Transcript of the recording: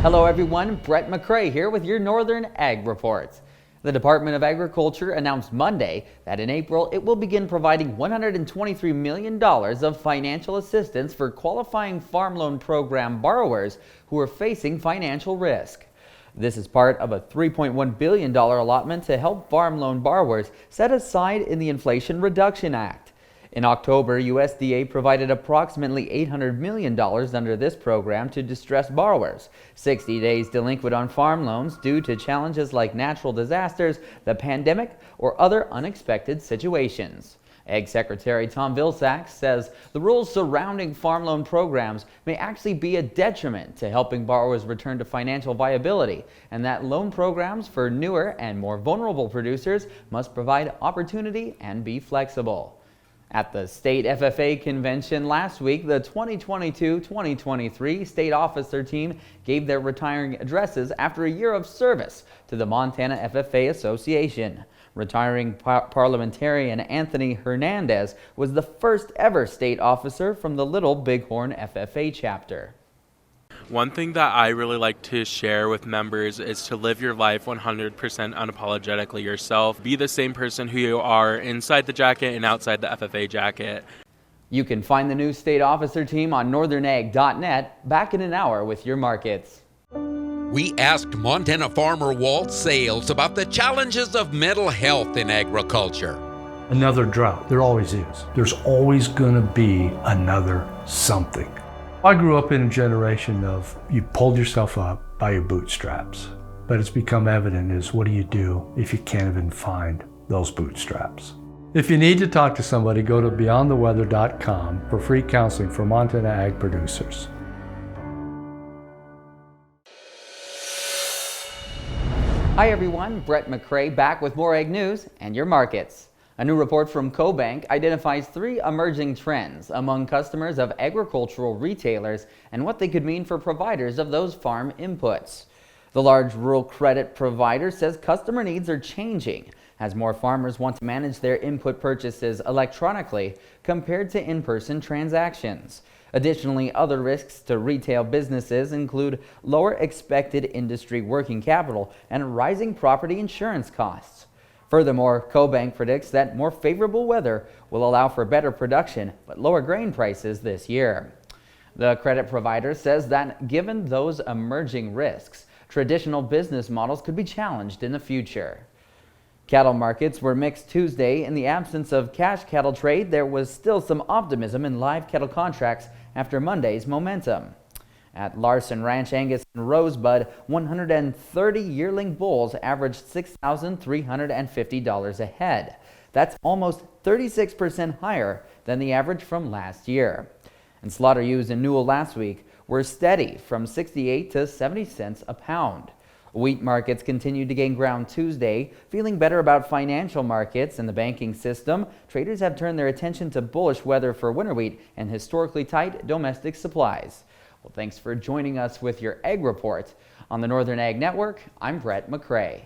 Hello everyone, Brett McCrae here with your Northern Ag Report. The Department of Agriculture announced Monday that in April it will begin providing $123 million of financial assistance for qualifying farm loan program borrowers who are facing financial risk. This is part of a $3.1 billion allotment to help farm loan borrowers set aside in the Inflation Reduction Act. In October, USDA provided approximately $800 million under this program to distressed borrowers, 60 days delinquent on farm loans due to challenges like natural disasters, the pandemic, or other unexpected situations. Ag Secretary Tom Vilsack says the rules surrounding farm loan programs may actually be a detriment to helping borrowers return to financial viability, and that loan programs for newer and more vulnerable producers must provide opportunity and be flexible. At the state FFA convention last week, the 2022-2023 state officer team gave their retiring addresses after a year of service to the Montana FFA Association. Retiring parliamentarian Anthony Hernandez was the first ever state officer from the Little Bighorn FFA chapter. One thing that I really like to share with members is to live your life 100% unapologetically yourself. Be the same person who you are inside the jacket and outside the FFA jacket. You can find the new state officer team on northernag.net. Back in an hour with your markets. We asked Montana farmer Walt Sales about the challenges of mental health in agriculture. Another drought. There always is. There's always going to be another something. I grew up in a generation of you pulled yourself up by your bootstraps, but it's become evident is what do you do if you can't even find those bootstraps? If you need to talk to somebody, go to beyondtheweather.com for free counseling for Montana ag producers. Hi everyone, Brett McCrae back with more ag news and your markets. A new report from CoBank identifies 3 emerging trends among customers of agricultural retailers and what they could mean for providers of those farm inputs. The large rural credit provider says customer needs are changing as more farmers want to manage their input purchases electronically compared to in-person transactions. Additionally, other risks to retail businesses include lower expected industry working capital and rising property insurance costs. Furthermore, CoBank predicts that more favorable weather will allow for better production but lower grain prices this year. The credit provider says that given those emerging risks, traditional business models could be challenged in the future. Cattle markets were mixed Tuesday. In the absence of cash cattle trade, there was still some optimism in live cattle contracts after Monday's momentum. At Larson Ranch, Angus and Rosebud, 130 yearling bulls averaged $6,350 a head. That's almost 36% higher than the average from last year. And slaughter ewes in Newell last week were steady from 68 to 70 cents a pound. Wheat markets continued to gain ground Tuesday. Feeling better about financial markets and the banking system, traders have turned their attention to bullish weather for winter wheat and historically tight domestic supplies. Well, thanks for joining us with your Ag Report. On the Northern Ag Network, I'm Brett McCrae.